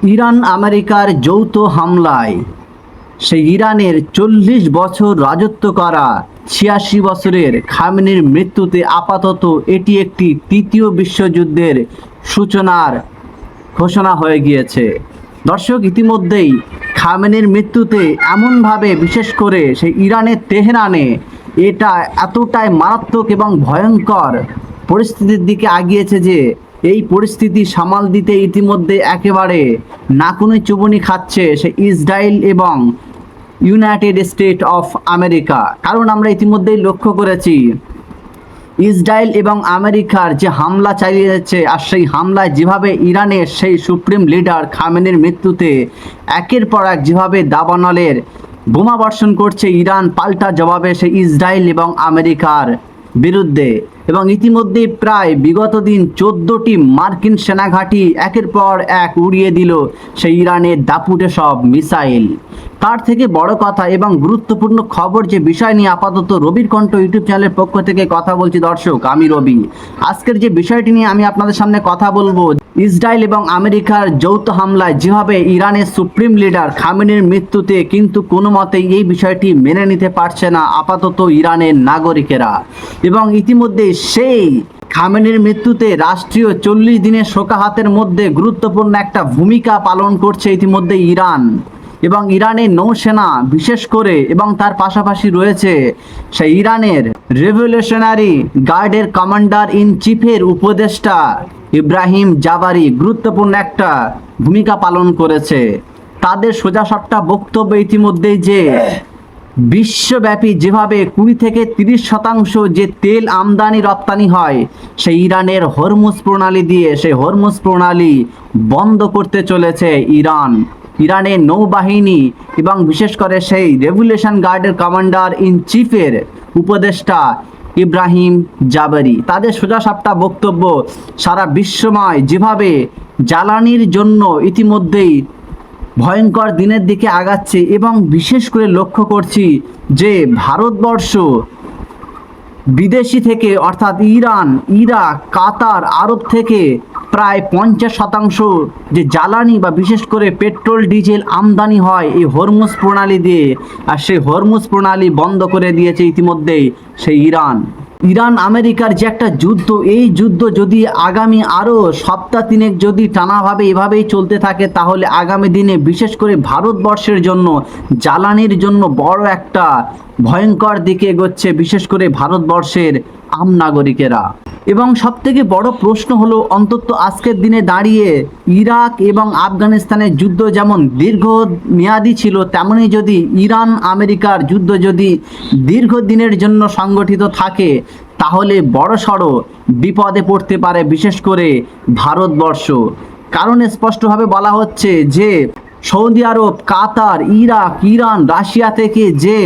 Iran আমেরিকার যৌথ হামলায় সেই ইরানের 40 বছর রাজত্ব করা 86 বছরের খামেনির মৃত্যুতে আপাতত এটি একটি তৃতীয় বিশ্বযুদ্ধের সূচনার ঘোষণা হয়ে গিয়েছে। দর্শক, ইতিমধ্যেই খামেনির মৃত্যুতে এমনভাবে, বিশেষ করে সেই ইরানের তেহরানে, এটা এতটাই মারাত্মক এবং ভয়ঙ্কর পরিস্থিতির দিকে আগিয়েছে যে এই পরিস্থিতি সামাল দিতে ইতিমধ্যে একেবারে নাকুনি চুবুনি খাচ্ছে সে ইসরায়েল এবং ইউনাইটেড স্টেট অফ আমেরিকা। কারণ আমরা ইতিমধ্যেই লক্ষ্য করেছি ইসরায়েল এবং আমেরিকার যে হামলা চালিয়ে যাচ্ছে, আর সেই হামলায় যেভাবে ইরানের সেই সুপ্রিম লিডার খামেনির মৃত্যুতে একের পর এক যেভাবে দাবানলের বোমা বর্ষণ করছে ইরান পাল্টা জবাবে সেই ইসরায়েল এবং আমেরিকার বিরুদ্ধে। এবং ইতিমধ্যে প্রায় বিগত দিন 14টি মার্কিন সেনাঘাঁটি একের পর এক উড়িয়ে দিল সেই ইরানের দাপুটে সব মিসাইল। তার থেকে বড় কথা এবং গুরুত্বপূর্ণ খবর যে বিষয় নিয়ে আপাতত রবির কণ্ঠ ইউটিউব চ্যানেলের পক্ষ থেকে কথা বলছি। দর্শক, আমি রবি। আজকের যে বিষয়টি নিয়ে আমি আপনাদের সামনে কথা বলবো, ইসরায়েল এবং আমেরিকার যৌথ হামলায় যেভাবে ইরানের সুপ্রিম লিডার খামেনির মৃত্যুতে কিন্তু কোনো মতেই এই বিষয়টি মেনে নিতে পারছে না আপাতত ইরানের নাগরিকেরা। এবং ইতিমধ্যে সেই খামেনির মৃত্যুতে রাষ্ট্রীয় 40 দিনের শোকাহাতের মধ্যে গুরুত্বপূর্ণ একটা ভূমিকা পালন করছে ইতিমধ্যে ইরান এবং ইরানের নৌসেনা বিশেষ করে, এবং তার পাশাপাশি রয়েছে সেই ইরানের রেভলিউশনারি গার্ডের কমান্ডার ইন চিফের উপদেষ্টা ইব্রাহিম জাবারি গুরুত্বপূর্ণ একটা ভূমিকা পালন করেছে। তাদের সোজাসাপটা বক্তব্য ইতিমধ্যেই যে বিশ্বব্যাপী যেভাবে 20 থেকে 30% যে তেল আমদানি রপ্তানি হয় সেই ইরানের হরমুজ প্রণালী দিয়ে, সেই হরমুজ প্রণালী বন্ধ করতে চলেছে ইরানের নৌবাহিনী এবং বিশেষ করে সেই রেভলিউশন গার্ডের কমান্ডার ইন চিফের উপদেষ্টা ইব্রাহিম জাবারি। তাদের সোজাসাপটা বক্তব্য সারা বিশ্বময় যেভাবে জ্বালানির জন্য ইতিমধ্যেই ভয়ঙ্কর দিনের দিকে আগাচ্ছে এবং বিশেষ করে লক্ষ্য করছি যে ভারতবর্ষ বিদেশি থেকে অর্থাৎ ইরান, ইরাক, কাতার, আরব থেকে প্রায় 50% যে জ্বালানি বা বিশেষ করে পেট্রোল ডিজেল আমদানি হয় এই হরমুজ প্রণালী দিয়ে, আর সেই হরমুজ প্রণালী বন্ধ করে দিয়েছে ইতিমধ্যেই সেই ইরান আমেরিকার যে একটা যুদ্ধ, এই যুদ্ধ যদি আগামী আরও সপ্তাহ তিনেক যদি টানাভাবে এভাবেই চলতে থাকে তাহলে আগামী দিনে বিশেষ করে ভারতবর্ষের জন্য জ্বালানির জন্য বড় একটা ভয়ঙ্কর দিকে এগোচ্ছে বিশেষ করে ভারতবর্ষের আম নাগরিকেরা। এবং সবথেকে বড় প্রশ্ন হলো, অন্তত আজকের দিনে দাঁড়িয়ে ইরাক এবং আফগানিস্তানের যুদ্ধ যেমন দীর্ঘমেয়াদী ছিল, তেমনি যদি ইরান আমেরিকার যুদ্ধ যদি দীর্ঘদিনের জন্য সংগঠিত থাকে তাহলে বড়সড় বিপদে পড়তে পারে বিশেষ করে ভারতবর্ষ। কারণ স্পষ্টভাবে বলা হচ্ছে যে সৌদি আরব, কাতার, ইরাক, ইরান, রাশিয়া থেকে যে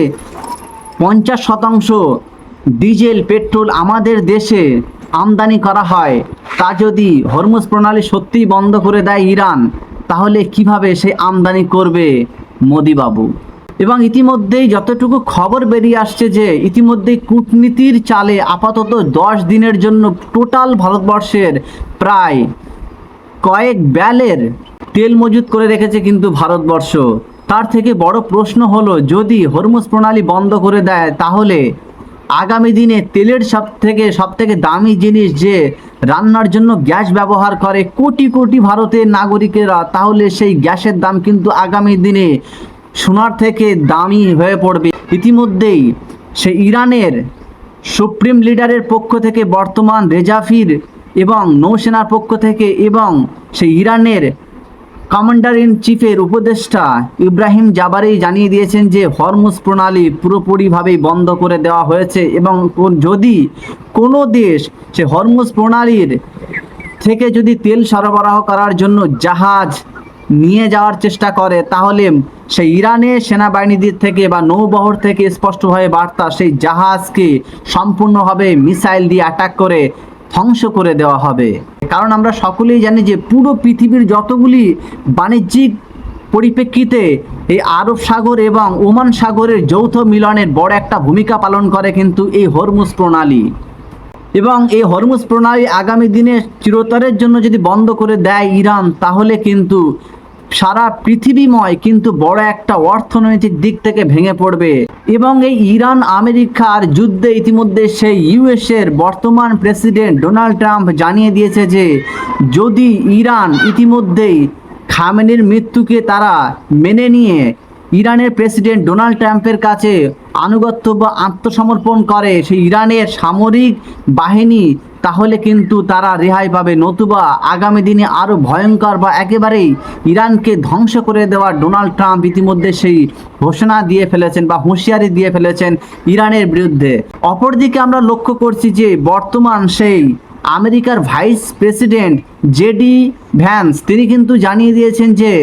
50% ডিজেল পেট্রোল আমাদের দেশে আমদানি করা হয়, তা যদি হরমুজ প্রণালী সত্যিই বন্ধ করে দেয় ইরান, তাহলে কিভাবে সে আমদানি করবে মোদিবাবু। এবং ইতিমধ্যেই যতটুকু খবর বেরিয়ে আসছে যে ইতিমধ্যেই কূটনীতির চালে আপাতত 10 দিনের জন্য টোটাল ভারতবর্ষের প্রায় কয়েক ব্যালের তেল মজুত করে রেখেছে কিন্তু ভারতবর্ষ। তার থেকে বড় প্রশ্ন হলো, যদি হরমুজ প্রণালী বন্ধ করে দেয় তাহলে আগামী দিনে তেলের সবথেকে দামি জিনিস যে রান্নার জন্য গ্যাস ব্যবহার করে কোটি কোটি ভারতের নাগরিকেরা, তাহলে সেই গ্যাসের দাম কিন্তু আগামী দিনে সোনার থেকে দামি হয়ে পড়বে। ইতিমধ্যেই সে ইরানের সুপ্রিম লিডারের পক্ষ থেকে বর্তমান রেজাফির এবং নৌসেনার পক্ষ থেকে এবং সেই ইরানের কমান্ডার ইন চিফের উপদেষ্টা ইব্রাহিম জাবারি জানিয়ে দিয়েছেন যে হরমুজ প্রণালী পুরোপুরিভাবেই বন্ধ করে দেওয়া হয়েছে এবং যদি কোনো দেশ সে হরমুজ প্রণালীর থেকে যদি তেল সরবরাহ করার জন্য জাহাজ নিয়ে যাওয়ার চেষ্টা করে তাহলে সেই ইরানের সেনাবাহিনীদের থেকে বা নৌবহর থেকে স্পষ্টভাবে বার্তা, সেই জাহাজকে সম্পূর্ণভাবে মিসাইল দিয়ে অ্যাটাক করে ধ্বংস করে দেওয়া হবে। কারণ আমরা সকলেই জানি যে পুরো পৃথিবীর যতগুলি বাণিজ্যিক পরিপ্রেক্ষিতে এই আরব সাগর এবং ওমান সাগরের যৌথ মিলনের বড় একটা ভূমিকা পালন করে কিন্তু এই হরমুজ প্রণালী। এবং এই হরমুজ প্রণালী আগামী দিনে চিরতরের জন্য যদি বন্ধ করে দেয় ইরান, তাহলে কিন্তু সারা পৃথিবীময় কিন্তু বড় একটা অর্থনৈতিক দিক থেকে ভেঙে পড়বে। এবং এই ইরান আমেরিকার যুদ্ধে ইতিমধ্যে সেই ইউএসের বর্তমান প্রেসিডেন্ট ডোনাল্ড ট্রাম্প জানিয়ে দিয়েছে যে যদি ইরান ইতিমধ্যেই খামেনির মৃত্যুকে তারা মেনে নিয়ে ইরানের প্রেসিডেন্ট ডোনাল্ড ট্রাম্পের কাছে আনুগত্য বা আত্মসমর্পণ করে সেই ইরানের সামরিক বাহিনী, তাহলে কিন্তু তারা রেহাই পাবে, নতুবা আগামী দিনে আরও ভয়ঙ্কর বা একেবারেই ইরানকে ধ্বংস করে দেওয়া ডোনাল্ড ট্রাম্প ইতিমধ্যে সেই ঘোষণা দিয়ে ফেলেছেন বা হুঁশিয়ারি দিয়ে ফেলেছেন ইরানের বিরুদ্ধে। অপরদিকে আমরা লক্ষ্য করছি যে বর্তমান সেই আমেরিকার ভাইস প্রেসিডেন্ট জেডি ভ্যান্স তিনি কিন্তু জানিয়ে দিয়েছেন যে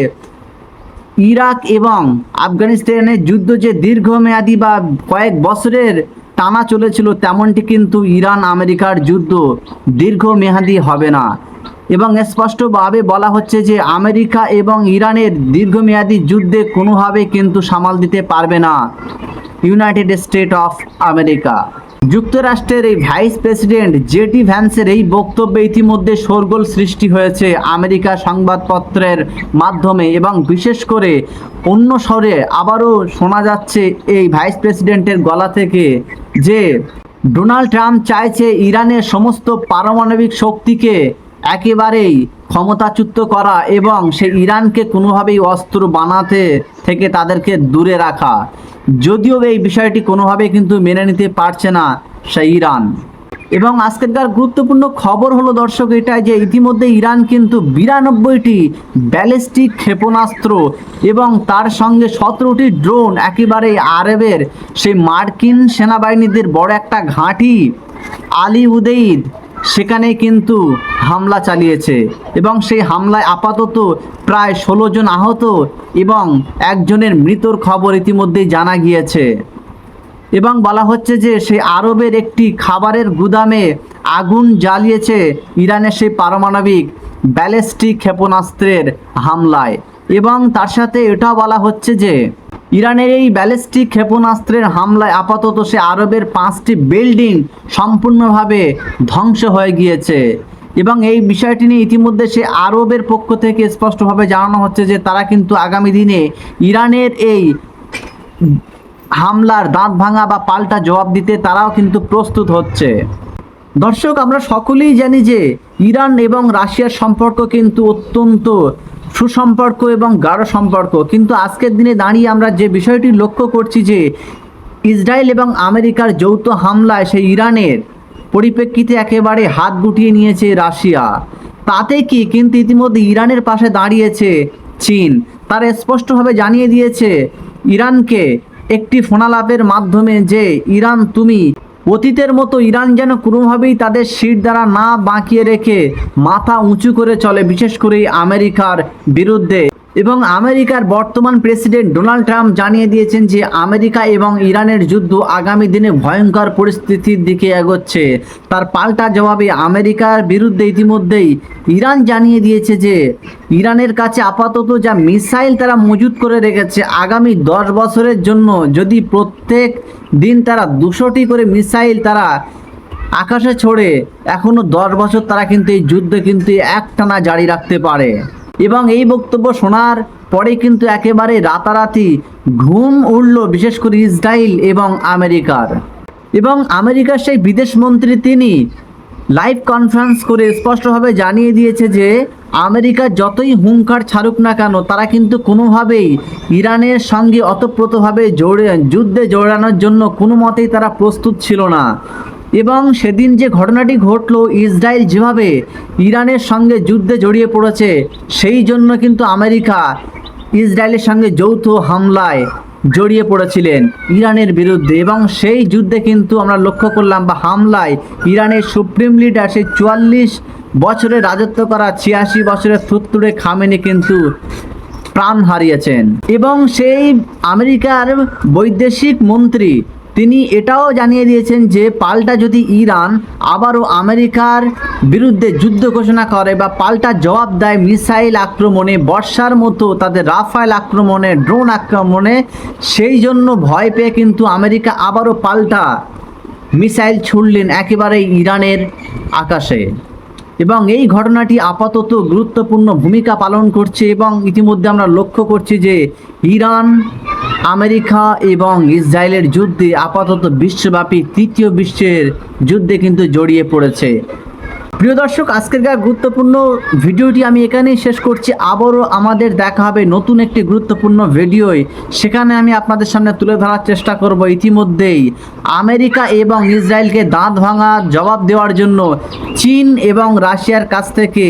ইরাক এবং আফগানিস্তানের যুদ্ধ যে দীর্ঘমেয়াদী বা কয়েক বছরের টানা চলেছিল, তেমনটি কিন্তু ইরান আমেরিকার যুদ্ধ দীর্ঘমেয়াদী হবে না। এবং স্পষ্টভাবে বলা হচ্ছে যে আমেরিকা এবং ইরানের দীর্ঘমেয়াদী যুদ্ধে কোনোভাবে কিন্তু সামাল দিতে পারবে না ইউনাইটেড স্টেট অফ আমেরিকা। যুক্তরাষ্ট্রের এই ভাইস প্রেসিডেন্ট জেডি ভ্যান্সের এই বক্তব্যে ইতিমধ্যে শোরগোল সৃষ্টি হয়েছে আমেরিকা সংবাদপত্রের মাধ্যমে, এবং বিশেষ করে অন্য স্বরে আবারও শোনা যাচ্ছে এই ভাইস প্রেসিডেন্টের গলা থেকে যে ডোনাল্ড ট্রাম্প চাইছে ইরানের সমস্ত পারমাণবিক শক্তিকে একেবারেই ক্ষমতাচ্যুত করা এবং সেই ইরানকে কোনোভাবেই অস্ত্র বানাতে থেকে তাদেরকে দূরে রাখা। যদিও এই বিষয়টি কোনোভাবেই কিন্তু মেনে নিতে পারছে না সেই ইরান। এবং আজকেরকার গুরুত্বপূর্ণ খবর হলো দর্শক এটাই যে ইতিমধ্যে ইরান কিন্তু 92টি ব্যালিস্টিক ক্ষেপণাস্ত্র এবং তার সঙ্গে 17টি ড্রোন একেবারে আরবের সেই মার্কিন সেনাবাহিনীদের বড় একটা ঘাঁটি আলী উদেইদ সেখানে কিন্তু হামলা চালিয়েছে এবং সেই হামলায় আপাতত প্রায় 16 জন আহত এবং একজনের মৃত্যুর খবর ইতিমধ্যেই জানা গিয়েছে। এবং বলা হচ্ছে যে সেই আরবের একটি খাবারের গুদামে আগুন জ্বালিয়েছে ইরানের সেই পারমাণবিক ব্যালিস্টিক ক্ষেপণাস্ত্রের হামলায়। এবং তার সাথে এটাও বলা হচ্ছে যে ইরানের এই ব্যালিস্টিক ক্ষেপণাস্ত্রের হামলায় আপাতত সে আরবের 5টি বিল্ডিং সম্পূর্ণভাবে ধ্বংস হয়ে গিয়েছে। এবং এই বিষয়টি নিয়ে ইতিমধ্যে সে আরবের পক্ষ থেকে স্পষ্টভাবে জানানো হচ্ছে যে তারা কিন্তু আগামী দিনে ইরানের এই হামলার দাঁত ভাঙা বা পাল্টা জবাব দিতে তারাও কিন্তু প্রস্তুত হচ্ছে। দর্শক আমরা সকলেই জানি যে ইরান এবং রাশিয়ার সম্পর্ক কিন্তু অত্যন্ত সুসম্পর্ক এবং গাঢ় সম্পর্ক, কিন্তু আজকের দিনে দাঁড়িয়ে আমরা যে বিষয়টি লক্ষ্য করছি যে ইসরায়েল এবং আমেরিকার যৌথ হামলায় সেই ইরানের পরিপ্রেক্ষিতে একেবারে হাত গুটিয়ে নিয়েছে রাশিয়া। তাতে কি কিন্তু ইতিমধ্যে ইরানের পাশে দাঁড়িয়েছে চীন। তারা স্পষ্টভাবে জানিয়ে দিয়েছে ইরানকে একটি ফোনালাপের মাধ্যমে যে ইরান তুমি অতীতের মতো ইরান যেন কোনোভাবেই তাদের শির দ্বারা না বাঁকিয়ে রেখে মাথা উঁচু করে চলে, বিশেষ করে আমেরিকার বিরুদ্ধে। এবং আমেরিকার বর্তমান প্রেসিডেন্ট ডোনাল্ড ট্রাম্প জানিয়ে দিয়েছেন যে আমেরিকা এবং ইরানের যুদ্ধ আগামী দিনে ভয়ঙ্কর পরিস্থিতির দিকে এগোচ্ছে। তার পাল্টা জবাবে আমেরিকার বিরুদ্ধে ইতিমধ্যেই ইরান জানিয়ে দিয়েছে যে ইরানের কাছে আপাতত যা মিসাইল তারা মজুত করে রেখেছে আগামী 10 বছরের জন্য, যদি প্রত্যেক দিন তারা 200টি করে মিসাইল তারা আকাশে ছোড়ে, এখনও 10 বছর তারা কিন্তু এই যুদ্ধ কিন্তু একটানা জারি রাখতে পারে। এবং এই বক্তব্য শোনার পরে কিন্তু একেবারে রাতারাতি ঘুম উড়ল বিশেষ করে ইসরায়েল এবং আমেরিকার। এবং আমেরিকার সেই বিদেশমন্ত্রী তিনি লাইভ কনফারেন্স করে স্পষ্টভাবে জানিয়ে দিয়েছে যে আমেরিকা যতই হুঙ্কার ছাড়ুক না কেন তারা কিন্তু কোনোভাবেই ইরানের সঙ্গে অতপ্রতভাবে যুদ্ধে জড়ানোর জন্য কোনো মতেই তারা প্রস্তুত ছিল না। এবং সেদিন যে ঘটনাটি ঘটলো, ইসরায়েল যেভাবে ইরানের সঙ্গে যুদ্ধে জড়িয়ে পড়েছে, সেই জন্য কিন্তু আমেরিকা ইসরায়েলের সঙ্গে যৌথ হামলায় জড়িয়ে পড়েছিলেন ইরানের বিরুদ্ধে। এবং সেই যুদ্ধে কিন্তু আমরা লক্ষ্য করলাম বা হামলায় ইরানের সুপ্রিম লিডার সেই 44 বছরে রাজত্ব করা 86 বছরের থুত্তুরে খামেনি কিন্তু প্রাণ হারিয়েছেন। এবং সেই আমেরিকার বৈদেশিক মন্ত্রী তিনি এটাও জানিয়ে দিয়েছেন যে পাল্টা যদি ইরান আবারও আমেরিকার বিরুদ্ধে যুদ্ধ ঘোষণা করে বা পাল্টা জবাব দেয় মিসাইল আক্রমণে, বর্ষার মতো তাদের রাফায়েল আক্রমণে, ড্রোন আক্রমণে, সেই জন্য ভয় পেয়ে কিন্তু আমেরিকা আবারও পাল্টা মিসাইল ছুড়লেন একেবারে ইরানের আকাশে। এবং এই ঘটনাটি আপাতত গুরুত্বপূর্ণ ভূমিকা পালন করছে এবং ইতিমধ্যে আমরা লক্ষ্য করছি যে ইরান, আমেরিকা এবং ইসরায়েলের যুদ্ধে আপাতত বিশ্বব্যাপী তৃতীয় বিশ্বের যুদ্ধে কিন্তু জড়িয়ে পড়েছে। প্রিয় দর্শক, আজকের গুরুত্বপূর্ণ ভিডিওটি আমি এখানেই শেষ করছি। আবারও আমাদের দেখা হবে নতুন একটি গুরুত্বপূর্ণ ভিডিওয়। সেখানে আমি আপনাদের সামনে তুলে ধরার চেষ্টা করব ইতিমধ্যেই আমেরিকা এবং ইসরায়েলকে দাঁত ভাঙা জবাব দেওয়ার জন্য চীন এবং রাশিয়ার কাছ থেকে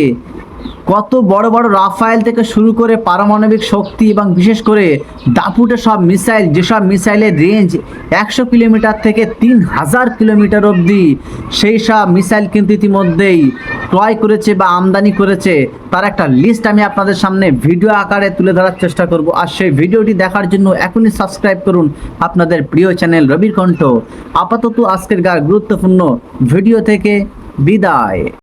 কত বড় বড় রাফায়েল থেকে শুরু করে পারমাণবিক শক্তি এবং বিশেষ করে দাপুটে সব মিসাইল, যেসব মিসাইলের রেঞ্জ 100 কিলোমিটার থেকে 3000 কিলোমিটার অবধি, সেই সব মিসাইল কিন্তু ইতিমধ্যেই ক্রয় করেছে বা আমদানি করেছে। তার একটা লিস্ট আমি আপনাদের সামনে ভিডিও আকারে তুলে ধরার চেষ্টা করব। আর সেই ভিডিওটি দেখার জন্য এখনই সাবস্ক্রাইব করুন আপনাদের প্রিয় চ্যানেল রবির কণ্ঠ। আপাতত আজকের গুরুত্বপূর্ণ ভিডিও থেকে বিদায়।